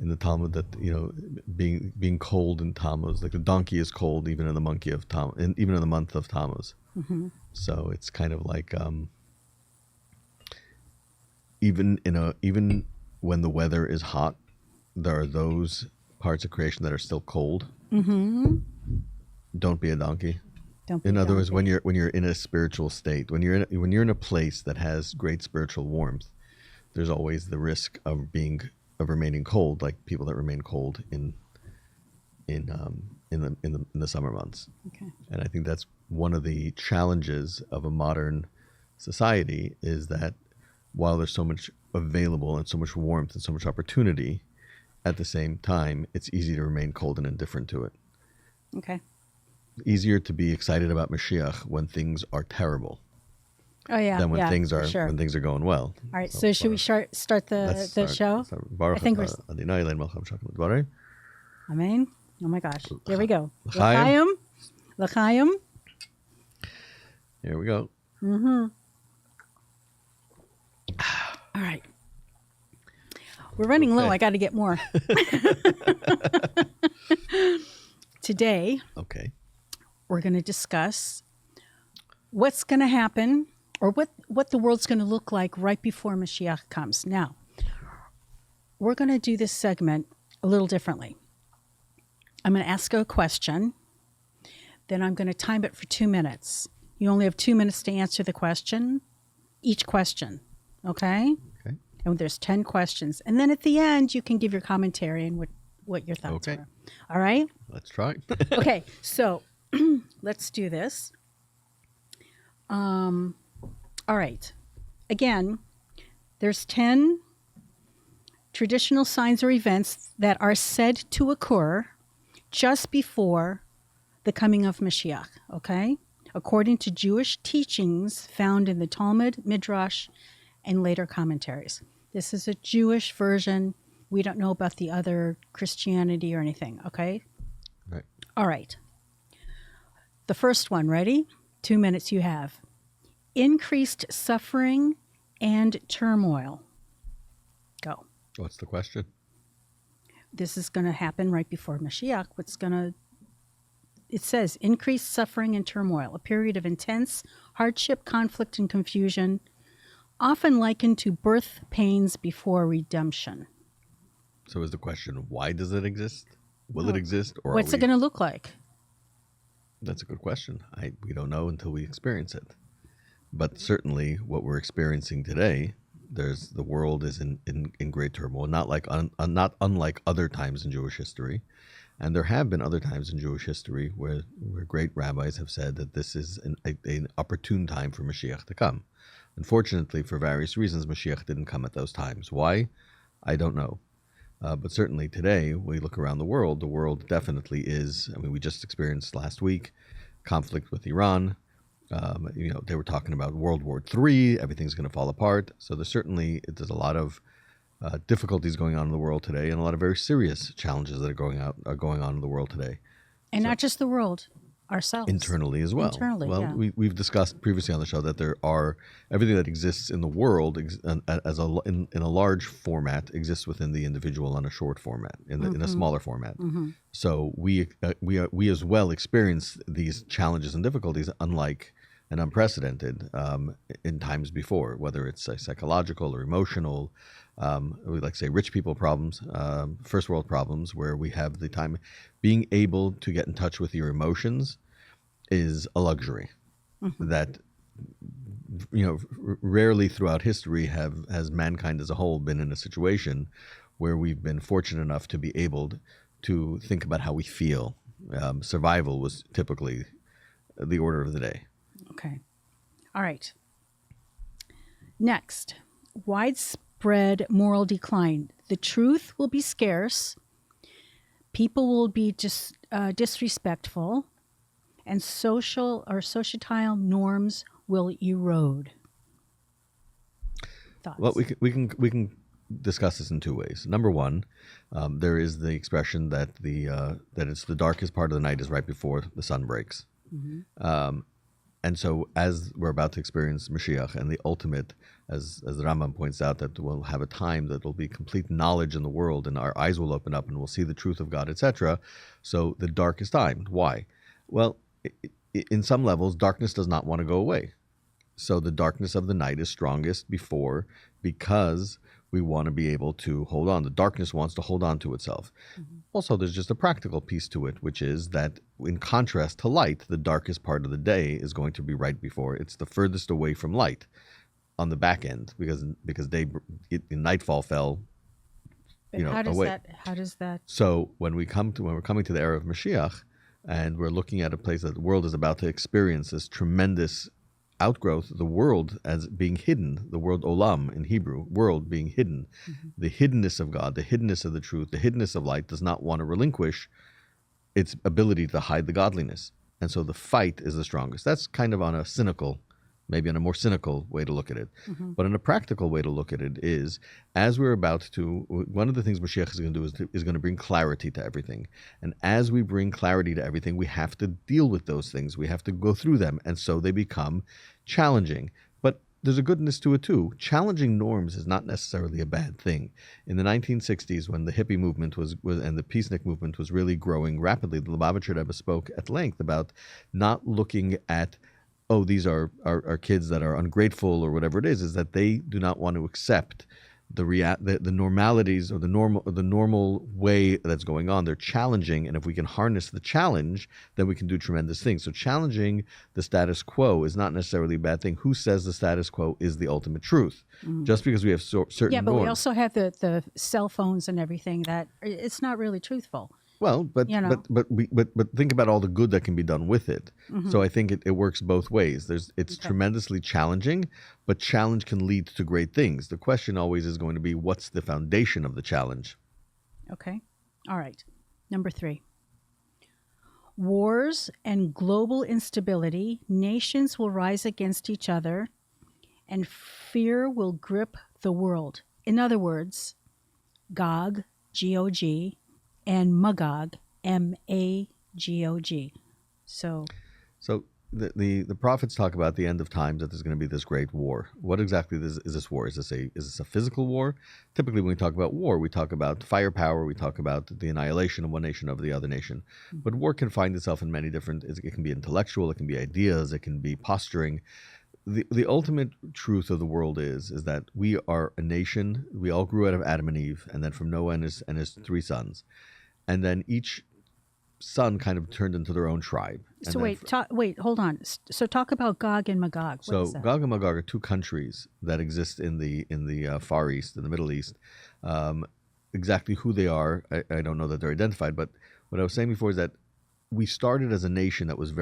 in the Talmud that being cold in Tammuz, like the donkey is cold even in the monkey of Tammuz, and even in the month of Tammuz. Mm-hmm. So it's kind of like even when the weather is hot, there are those parts of creation that are still cold. Mm-hmm. Don't be a donkey. In other words, when you're in a spiritual state, when you're in a place that has great spiritual warmth, there's always the risk of remaining cold, like people that remain cold in the summer months. Okay. And I think that's one of the challenges of a modern society, is that while there's so much available and so much warmth and so much opportunity, at the same time, it's easy to remain cold and indifferent to it. Okay. Easier to be excited about Mashiach when things are terrible. Oh yeah, than when things are sure. when things are going well. All right, so should we start the show? I think we're. Amen. Oh my gosh, there we go. L'chaim. L'chaim. Here we go. Mm-hmm. All right. We're running low. I got to get more. Today, we're going to discuss what's going to happen, or what the world's going to look like right before Mashiach comes. Now, we're going to do this segment a little differently. I'm going to ask a question, then I'm going to time it for 2 minutes. You only have 2 minutes to answer the question, each question, okay? Okay. And there's 10 questions. And then at the end, you can give your commentary and what your thoughts are. All right? Let's try. Okay, so let's do this. All right. Again, there's 10 traditional signs or events that are said to occur just before the coming of Mashiach, okay? According to Jewish teachings found in the Talmud, Midrash, and later commentaries. This is a Jewish version. We don't know about the other Christianity or anything, okay? Right. All right. The first one, ready? 2 minutes you have. Increased suffering and turmoil. Go. What's the question? This is going to happen right before Mashiach. It says increased suffering and turmoil, a period of intense hardship, conflict, and confusion, often likened to birth pains before redemption. So is the question, why does it exist? Will it exist? Or what's it going to look like? That's a good question. We don't know until we experience it. But certainly what we're experiencing today, the world is in great turmoil, not unlike other times in Jewish history. And there have been other times in Jewish history where great rabbis have said that this is an opportune time for Mashiach to come. Unfortunately, for various reasons, Mashiach didn't come at those times. Why? I don't know. But certainly today, we look around the world definitely is, we just experienced last week conflict with Iran. They were talking about World War III, everything's going to fall apart. So there's a lot of difficulties going on in the world today, and a lot of very serious challenges that are going on in the world today. And not just the world, ourselves. Internally as well. We've discussed previously on the show that there are everything that exists in the world in a large format exists within the individual on a short format, in a smaller format. Mm-hmm. So we as well experience these challenges and difficulties unlike and unprecedented in times before, whether it's psychological or emotional. We like to say rich people problems, first world problems, where we have the time. Being able to get in touch with your emotions is a luxury that rarely throughout history has mankind as a whole been in a situation where we've been fortunate enough to be able to think about how we feel. Survival was typically the order of the day. Okay. All right. Next, widespread moral decline. The truth will be scarce. People will be disrespectful, and societal norms will erode. Thoughts? Well, we can discuss this in two ways. Number one, there is the expression that that it's the darkest part of the night is right before the sun breaks. Mm-hmm. And so as we're about to experience Mashiach and the ultimate, as the Rambam points out, that we'll have a time that will be complete knowledge in the world and our eyes will open up and we'll see the truth of God, etc. So the darkest time. Why? Well, in some levels, darkness does not want to go away. So the darkness of the night is strongest because we want to be able to hold on. The darkness wants to hold on to itself. Mm-hmm. Also, there's just a practical piece to it, which is that in contrast to light, the darkest part of the day is going to be right before. It's the furthest away from light on the back end because nightfall fell away. How does that? So when we're coming to the era of Mashiach and we're looking at a place that the world is about to experience this tremendous outgrowth, the world as being hidden, the word olam in Hebrew, world being hidden, the hiddenness of God, the hiddenness of the truth, the hiddenness of light does not want to relinquish its ability to hide the godliness. And so the fight is the strongest. That's kind of on a cynical, maybe on a more cynical way to look at it. Mm-hmm. But in a practical way to look at it is, as we're about to, one of the things Mashiach is going to do is going to bring clarity to everything. And as we bring clarity to everything, we have to deal with those things. We have to go through them. And so they become challenging. But there's a goodness to it too. Challenging norms is not necessarily a bad thing. In the 1960s, when the hippie movement was and the peacenik movement was really growing rapidly, the Lubavitcher Rebbe spoke at length about not looking at these are kids that are ungrateful or whatever it is that they do not want to accept the normalities or the normal way that's going on. They're challenging, and if we can harness the challenge, then we can do tremendous things. So challenging the status quo is not necessarily a bad thing. Who says the status quo is the ultimate truth? Just because we have certain but norms. We also have the cell phones and everything that it's not really truthful. Well, but think about all the good that can be done with it. Mm-hmm. So I think it works both ways. It's tremendously challenging, but challenge can lead to great things. The question always is going to be, what's the foundation of the challenge? Okay. All right. Number 3. Wars and global instability, nations will rise against each other, and fear will grip the world. In other words, Gog, G-O-G, and Magog, M-A-G-O-G. So the prophets talk about the end of times, that there's going to be this great war. What exactly is this war? Is this a physical war? Typically, when we talk about war, we talk about firepower. We talk about the annihilation of one nation over the other nation. Mm-hmm. But war can find itself in many different. It can be intellectual. It can be ideas. It can be posturing. The ultimate truth of the world is that we are a nation. We all grew out of Adam and Eve, and then from Noah and his 3 sons. And then each son kind of turned into their own tribe. So hold on. So talk about Gog and Magog. What is that? Gog and Magog are 2 countries that exist in the Far East, in the Middle East. Exactly who they are, I don't know that they're identified. But what I was saying before is that we started as a nation that was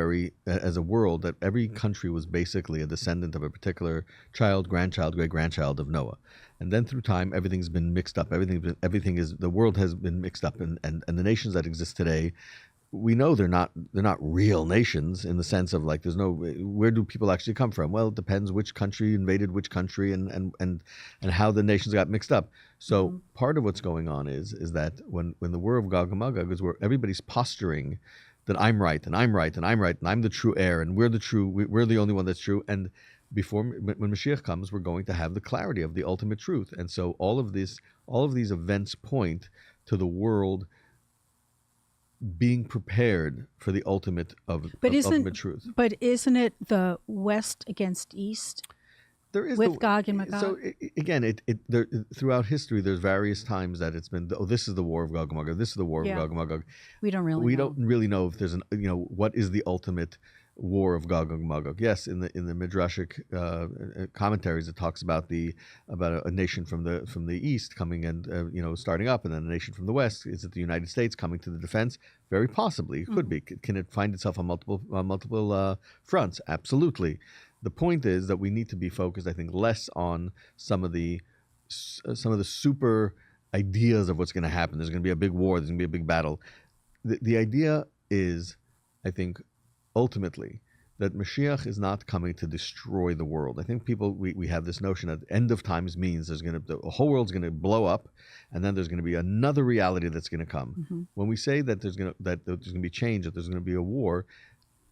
as a world, that every country was basically a descendant of a particular child, grandchild, great-grandchild of Noah. And then through time, everything's been mixed up. The world has been mixed up. And the nations that exist today, we know they're not real nations in the sense of like, where do people actually come from? Well, it depends which country invaded which country and how the nations got mixed up. So part of what's going on is that when the war of Gog and Magog is where everybody's posturing that I'm right and I'm right and I'm right and I'm the true heir and we're the only one that's true. And when Mashiach comes, we're going to have the clarity of the ultimate truth. And so all of these events point to the world being prepared for the ultimate ultimate truth. But isn't it the West against East? There is with Gog and Magog. So again, throughout history, there's various times that it's been, this is the war of Gog and Magog. This is the war of Gog and Magog. We don't really know if there's what is the ultimate war of Gog and Magog. Yes, in the midrashic commentaries, it talks about a nation from the east coming and starting up, and then a nation from the west. Is it the United States coming to the defense? Very possibly, it could be. Can it find itself on multiple fronts? Absolutely. The point is that we need to be focused, I think, less on some of the super ideas of what's going to happen. There's going to be a big war. There's going to be a big battle. The idea is, I think, ultimately, that Mashiach is not coming to destroy the world. I think we have this notion that end of times means the whole world's going to blow up, and then there's going to be another reality that's going to come. Mm-hmm. When we say that there's going to be change, that there's going to be a war,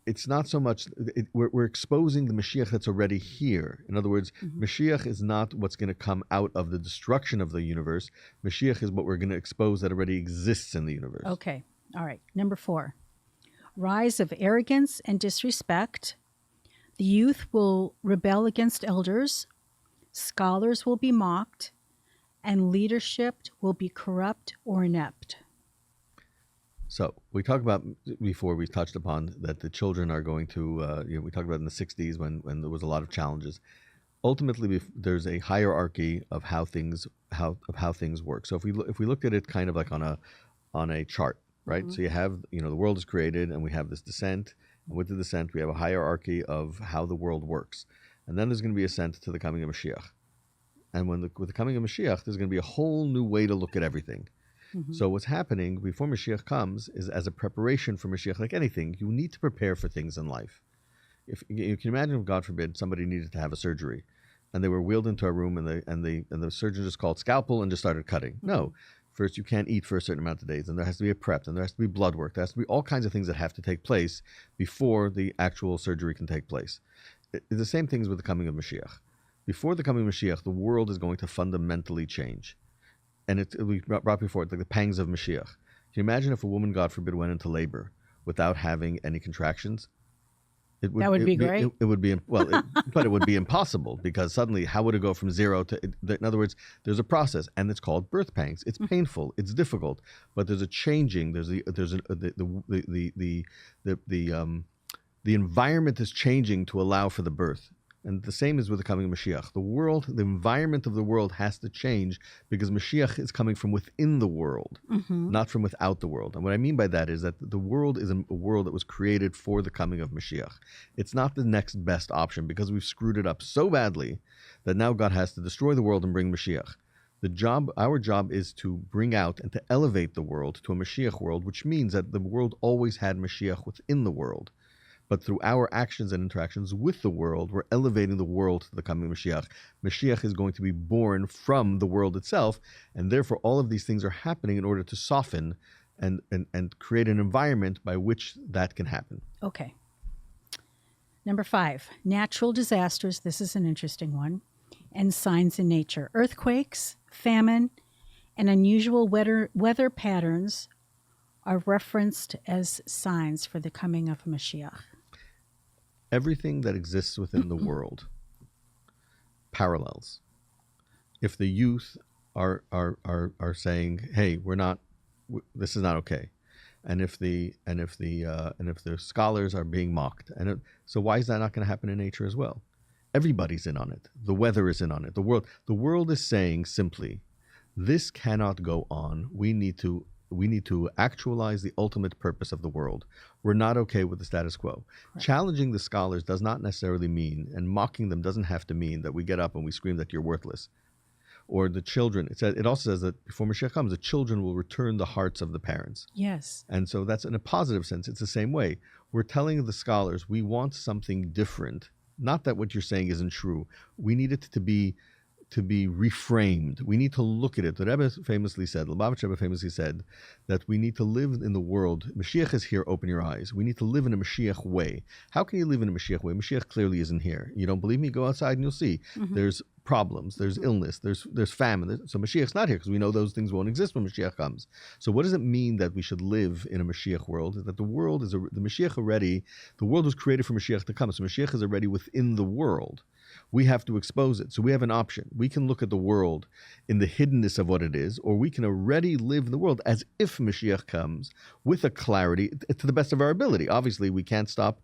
it's not so much, we're exposing the Mashiach that's already here. In other words, Mashiach is not what's going to come out of the destruction of the universe. Mashiach is what we're going to expose that already exists in the universe. Okay. All right. Number 4, rise of arrogance and disrespect. The youth will rebel against elders. Scholars will be mocked. And leadership will be corrupt or inept. So we talked about before, we touched upon that the children are going to, we talked about in the 60s when there was a lot of challenges. Ultimately, there's a hierarchy of how things work. So if we looked at it kind of like on a chart, right? So you have, the world is created and we have this descent. And with the descent, we have a hierarchy of how the world works. And then there's going to be ascent to the coming of Mashiach. And with the coming of Mashiach, there's going to be a whole new way to look at everything. So what's happening before Mashiach comes is, as a preparation for Mashiach, like anything, you need to prepare for things in life. If you can imagine, if God forbid, somebody needed to have a surgery, and they were wheeled into a room, and the surgeon just called scalpel and just started cutting. No, first you can't eat for a certain amount of days, and there has to be a prep, and there has to be blood work, there has to be all kinds of things that have to take place before the actual surgery can take place. It's the same things with the coming of Mashiach. Before the coming of Mashiach, the world is going to fundamentally change. And we brought before, like the pangs of Mashiach. Can you imagine if a woman, God forbid, went into labor without having any contractions? That would be great. It would be, but it would be impossible, because suddenly, how would it go from zero to? In other words, there's a process, and it's called birth pangs. It's painful, it's difficult, but there's a changing. The environment is changing to allow for the birth. And the same is with the coming of Mashiach. The environment of the world has to change, because Mashiach is coming from within the world, not from without the world. And what I mean by that is that the world is a world that was created for the coming of Mashiach. It's not the next best option, because we've screwed it up so badly that now God has to destroy the world and bring Mashiach. Our job is to bring out and to elevate the world to a Mashiach world, which means that the world always had Mashiach within the world. But through our actions and interactions with the world, we're elevating the world to the coming Mashiach. Mashiach is going to be born from the world itself, and therefore all of these things are happening in order to soften and create an environment by which that can happen. Okay. Number 5, natural disasters. This is an interesting one. And signs in nature. Earthquakes, famine, and unusual weather patterns are referenced as signs for the coming of Mashiach. Everything that exists within the world parallels. If the youth are saying, "Hey, this is not okay," and if the scholars are being mocked, so why is that not going to happen in nature as well? Everybody's in on it. The weather is in on it. The world is saying simply, "This cannot go on. We need to actualize the ultimate purpose of the world. We're not okay with the status quo." Right. Challenging the scholars does not necessarily mean, and mocking them doesn't have to mean, that we get up and we scream that you're worthless. Or the children, it also says that before Mashiach comes, the children will return the hearts of the parents. Yes. And so that's, in a positive sense, it's the same way. We're telling the scholars, we want something different. Not that what you're saying isn't true. We need it to be reframed. We need to look at it. The Rebbe famously said, Lubavitch Rebbe famously said, that we need to live in the world. Mashiach is here, open your eyes. We need to live in a Mashiach way. How can you live in a Mashiach way? Mashiach clearly isn't here. You don't believe me? Go outside and you'll see. There's problems, there's illness, there's famine. So Mashiach's not here, because we know those things won't exist when Mashiach comes. So what does it mean that we should live in a Mashiach world? That the world is, the Mashiach already, the world was created for Mashiach to come. So Mashiach is already within the world. We have to expose it. So we have an option. We can look at the world in the hiddenness of what it is, or we can already live in the world as if Mashiach comes, with a clarity to the best of our ability. Obviously, we can't stop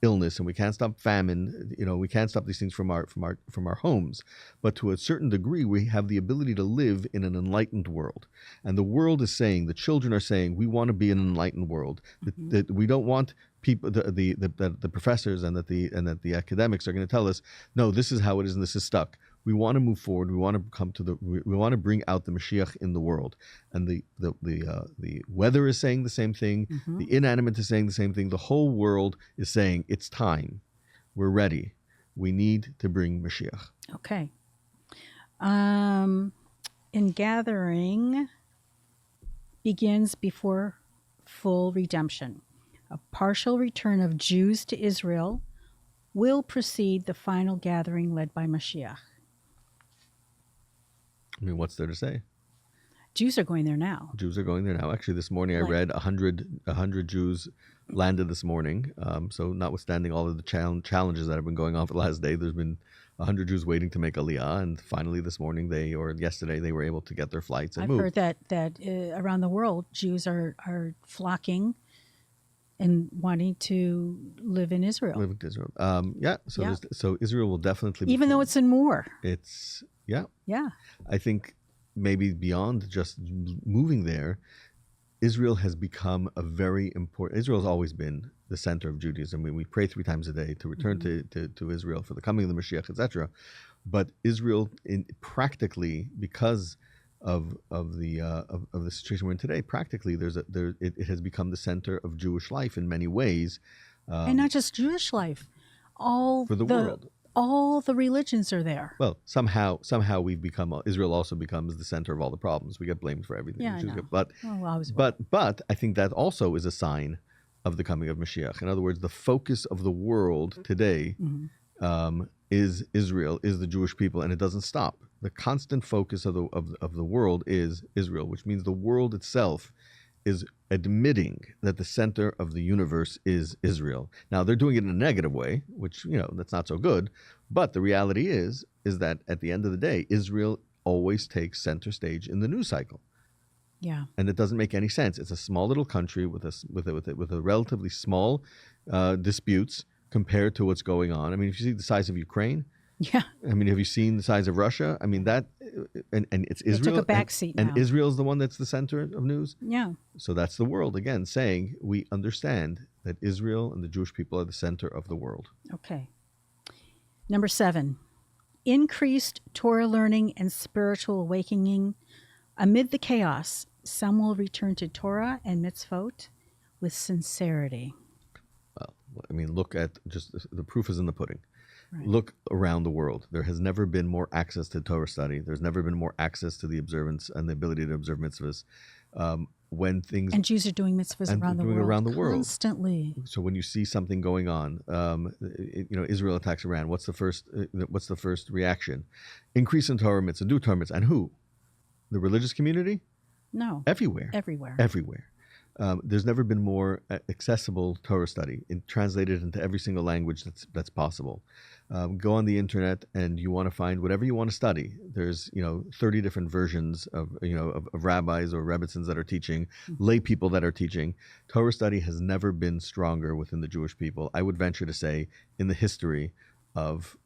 illness and we can't stop famine. We can't stop these things from our homes. But to a certain degree, we have the ability to live in an enlightened world. And the world is saying, the children are saying, we want to be in an enlightened world. That we don't want people, the professors and that the academics are going to tell us, no, this is how it is and this is stuck. We want to move forward. We want to we want to bring out the Mashiach in the world. And the weather is saying the same thing. The inanimate is saying the same thing. The whole world is saying, it's time. We're ready. We need to bring Mashiach. Okay. In gathering begins before full redemption. a partial return of Jews to Israel will precede the final gathering led by Mashiach. I mean, what's there to say? Jews are going there now. Jews are going there now. Actually, this morning I read 100 Jews landed this morning. So notwithstanding all of the challenges that have been going on for the last day, there's been 100 Jews waiting to make Aliyah, and finally this morning yesterday they were able to get their flights and move. I've heard that around the world Jews are flocking and wanting to live in Israel. Live in Israel. So Israel will definitely even though it's in war. It's Yeah. I think maybe beyond just moving there, Israel has become a very important. Israel's always been the center of Judaism. I mean, we pray 3 times a day to return to Israel for the coming of the Mashiach, etc. But Israel, practically, because of the situation we're in today, practically it has become the center of Jewish life in many ways, and not just Jewish life, for the world. All the religions are there. Well, somehow we've become. Israel also becomes the center of all the problems. We get blamed for everything. Yeah, I know. But I think that also is a sign of the coming of Mashiach. In other words, the focus of the world today is Israel, is the Jewish people, and it doesn't stop. The constant focus of the world is Israel, which means the world itself is admitting that the center of the universe is Israel. Now, they're doing it in a negative way, which, that's not so good. But the reality is that at the end of the day, Israel always takes center stage in the news cycle. Yeah. And it doesn't make any sense. It's a small little country with a relatively small disputes compared to what's going on. I mean, if you see the size of Ukraine, yeah. I mean, have you seen the size of Russia? I mean, that, and it's Israel. It took a backseat now. And Israel's the one that's the center of news? Yeah. So that's the world, again, saying we understand that Israel and the Jewish people are the center of the world. Okay. Number 7, increased Torah learning and spiritual awakening. Amid the chaos, some will return to Torah and mitzvot with sincerity. Well, I mean, look at just the proof is in the pudding. Right. Look around the world. There has never been more access to Torah study. There's never been more access to the observance and the ability to observe mitzvahs. And Jews are doing mitzvahs around the world constantly. So when you see something going on, Israel attacks Iran. What's the first reaction? Increase in Torah mitzvah, do Torah mitzvah, and who? The religious community? No. Everywhere. There's never been more accessible Torah study, translated into every single language that's possible. Go on the internet and you want to find whatever you want to study. There's 30 different versions of rabbis or rebbitzins that are teaching, lay people that are teaching. Torah study has never been stronger within the Jewish people. I would venture to say in the history of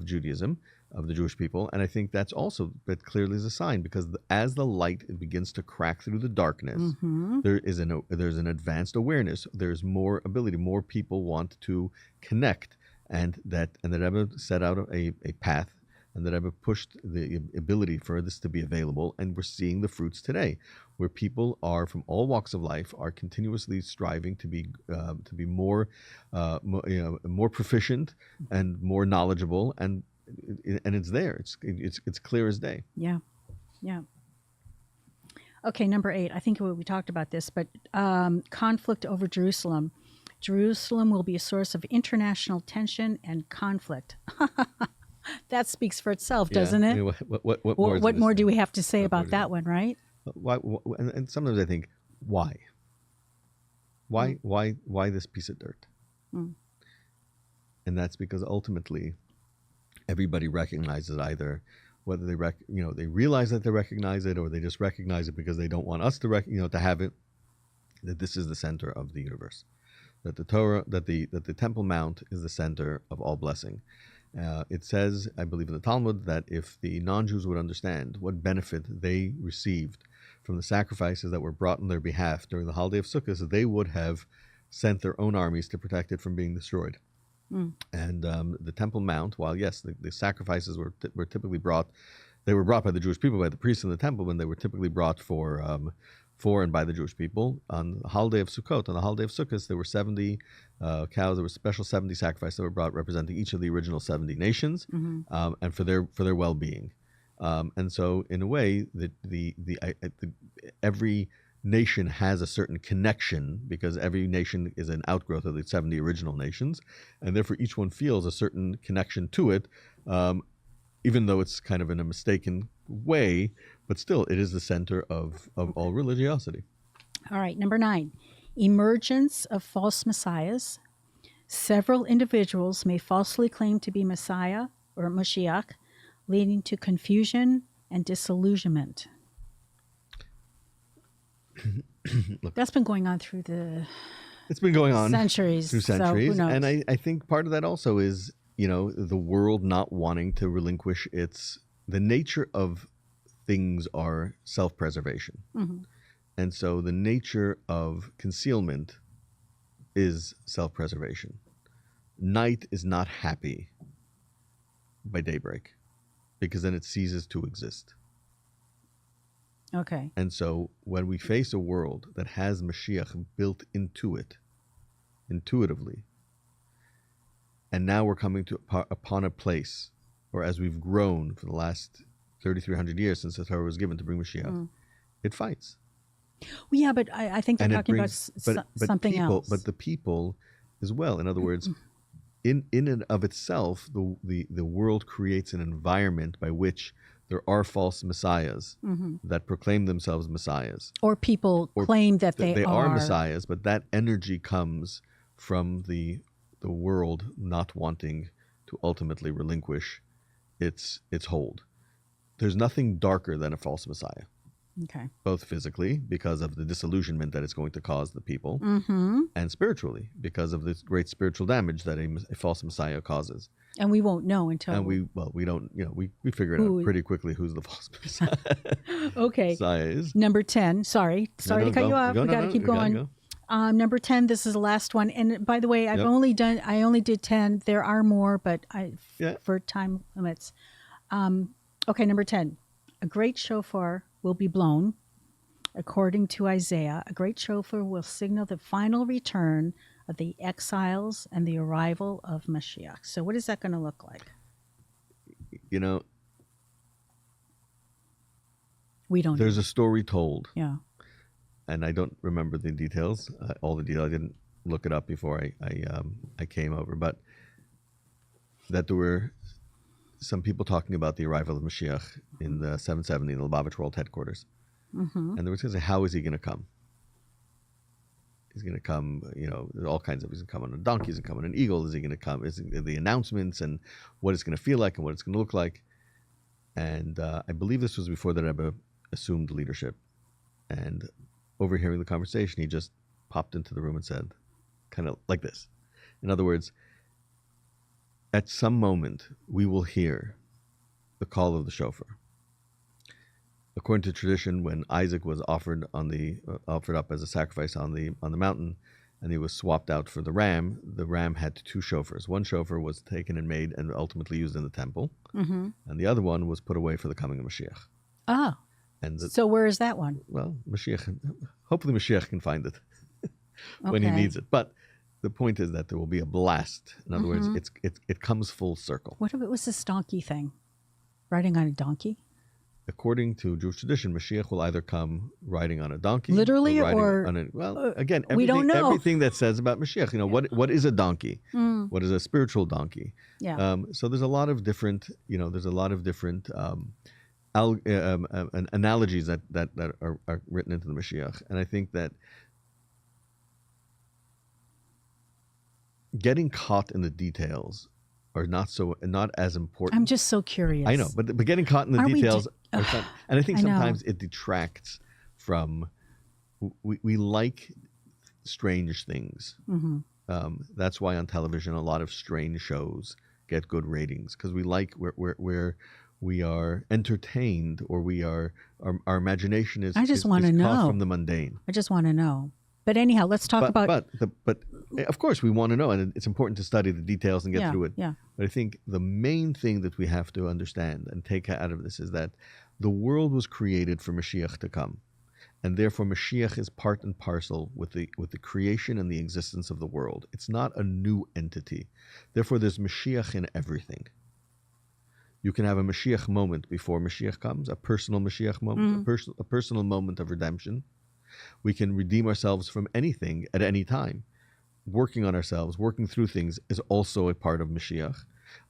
Judaism, of the Jewish people. And I think that clearly is a sign, because as the light begins to crack through the darkness, there's an advanced awareness. There's more ability. More people want to connect, and the Rebbe set out a path, and the Rebbe pushed the ability for this to be available. And we're seeing the fruits today, where people are from all walks of life are continuously striving to be more proficient and more knowledgeable, and it's there. It's clear as day. Yeah. Okay, number 8. I think we talked about this, but conflict over Jerusalem. Jerusalem will be a source of international tension and conflict. That speaks for itself, doesn't it? What more do we have to say about that one, right? Why? And sometimes I think, why? Why this piece of dirt? And that's because ultimately, everybody recognizes either whether they realize that they recognize it, or they just recognize it because they don't want us to to have it, that this is the center of the universe, that the Torah, that the Temple Mount is the center of all blessing. It says, I believe in the Talmud, that if the non-Jews would understand what benefit they received from the sacrifices that were brought on their behalf during the holiday of Sukkot, they would have sent their own armies to protect it from being destroyed. And the Temple Mount, while yes, the sacrifices were typically brought, they were brought by the Jewish people, by the priests in the temple, and they were typically brought for and by the Jewish people. On the holiday of Sukkot, on the holiday of Sukkot, there were 70 cows. There were special 70 sacrifices that were brought, representing each of the original 70 nations, and for their well-being. And so, in a way, every nation has a certain connection, because every nation is an outgrowth of the 70 original nations, and therefore each one feels a certain connection to it, even though it's kind of in a mistaken way, but still it is the center of all religiosity. All right, number 9, emergence of false messiahs. Several individuals may falsely claim to be Messiah or Mashiach, leading to confusion and disillusionment. Look, that's been going on through the it's been going on centuries. Through centuries. So and I think part of that also is, the world not wanting to relinquish the nature of things are self-preservation. Mm-hmm. And so the nature of concealment is self-preservation. Night is not happy by daybreak, because then it ceases to exist. Okay. And so when we face a world that has Mashiach built into it, intuitively, and now we're coming upon a place, or as we've grown for the last 3,300 years since the Torah was given to bring Mashiach, it fights. Well, yeah, but I think they're talking about something else. But the people as well. In other words, in and of itself, the world creates an environment by which there are false messiahs that proclaim themselves messiahs. Or people claim that they are messiahs, but that energy comes from the world not wanting to ultimately relinquish its hold. There's nothing darker than a false messiah. Okay. Both physically, because of the disillusionment that it's going to cause the people, and spiritually, because of this great spiritual damage that a false messiah causes. And we won't know until... And we don't, we figure it out pretty quickly who's the false messiah. Okay. Messiah is. Number 10. Sorry to cut you off. We got to keep going. Number 10, this is the last one. And by the way, I only did 10. There are more, but for time limits. Okay, number 10. A great chauffeur will be blown. According to Isaiah, a great chauffeur will signal the final return of the exiles and the arrival of Mashiach. So what is that going to look like? We don't know. There's a story told. Yeah. And I don't remember the details, all the details. I didn't look it up before I came over, but that there were some people talking about the arrival of Mashiach in the 770 in the Lubavitch World Headquarters. And they were saying, how is he going to come? He's going to come, there's all kinds of, he's going to come on a donkey, he's going to come on an eagle, is he going to come, the announcements and what it's going to feel like and what it's going to look like. And I believe this was before the Rebbe assumed leadership. And overhearing the conversation, he just popped into the room and said, kind of like this. In other words, at some moment, we will hear the call of the chauffeur. According to tradition, when Isaac was offered up as a sacrifice on the mountain, and he was swapped out for the ram had two chauffeurs. One chauffeur was taken and made and ultimately used in the temple, and the other one was put away for the coming of Mashiach. Oh, so where is that one? Well, hopefully Mashiach can find it when he needs it. But the point is that there will be a blast. In other words, it comes full circle. What if it was this donkey thing? Riding on a donkey? According to Jewish tradition, Mashiach will either come riding on a donkey, literally, or again, we don't know everything that says about Mashiach. What is a donkey? What is a spiritual donkey? Yeah. So there's a lot of different, analogies that are written into the Mashiach, and I think that getting caught in the details are not as important. I'm just so curious. I know, but getting caught in the details are fun. And I think sometimes it detracts from. We like strange things. That's why on television a lot of strange shows get good ratings, because we like where we are entertained, or our imagination is. I just want to know from the mundane. I just want to know. But anyhow, let's talk about. But of course we want to know, and it's important to study the details and get through it. Yeah. But I think the main thing that we have to understand and take out of this is that the world was created for Mashiach to come, and therefore Mashiach is part and parcel with the creation and the existence of the world. It's not a new entity. Therefore, there's Mashiach in everything. You can have a Mashiach moment before Mashiach comes, a personal Mashiach moment, a personal moment of redemption. We can redeem ourselves from anything at any time. Working on ourselves, working through things is also a part of Mashiach.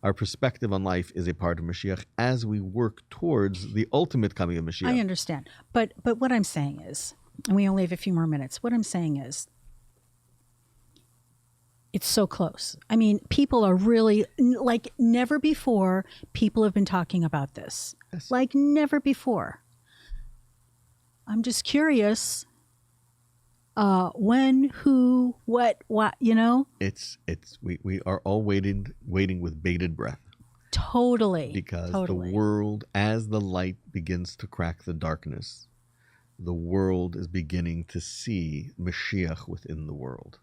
Our perspective on life is a part of Mashiach as we work towards the ultimate coming of Mashiach. I understand. But what I'm saying is, and we only have a few more minutes, what I'm saying is, it's so close. I mean, people are really, like never before, people have been talking about this. Yes. Like never before. I'm just curious, when, who, what, you know? We are all waiting with bated breath. Totally. Because totally. the world, as the light begins to crack the darkness, the world is beginning to see Mashiach within the world.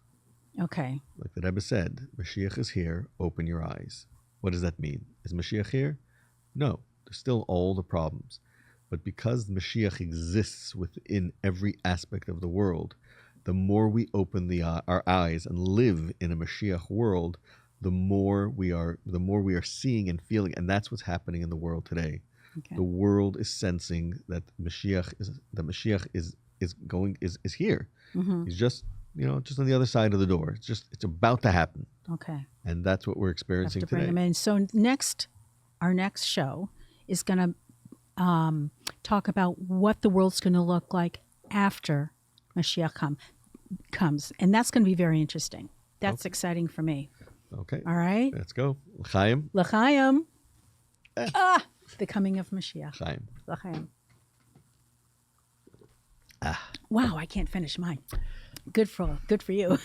Okay. Like the Rebbe said, Mashiach is here, open your eyes. What does that mean? Is Mashiach here? No, there's still all the problems. But because Mashiach exists within every aspect of the world, the more we open our eyes and live in a Mashiach world, the more we are seeing and feeling, and that's what's happening in the world today. Okay. The world is sensing that Mashiach is here. Mm-hmm. He's just on the other side of the door. It's about to happen. Okay. And that's what we're experiencing Have to bring today. them in. So our next show is going to talk about what the world's going to look like after Mashiach comes, and that's going to be very interesting. That's exciting for me. Okay. All right. Let's go. L'chaim. L'chaim. The coming of Mashiach. L'chaim. L'chaim. Wow, I can't finish mine. Good for you.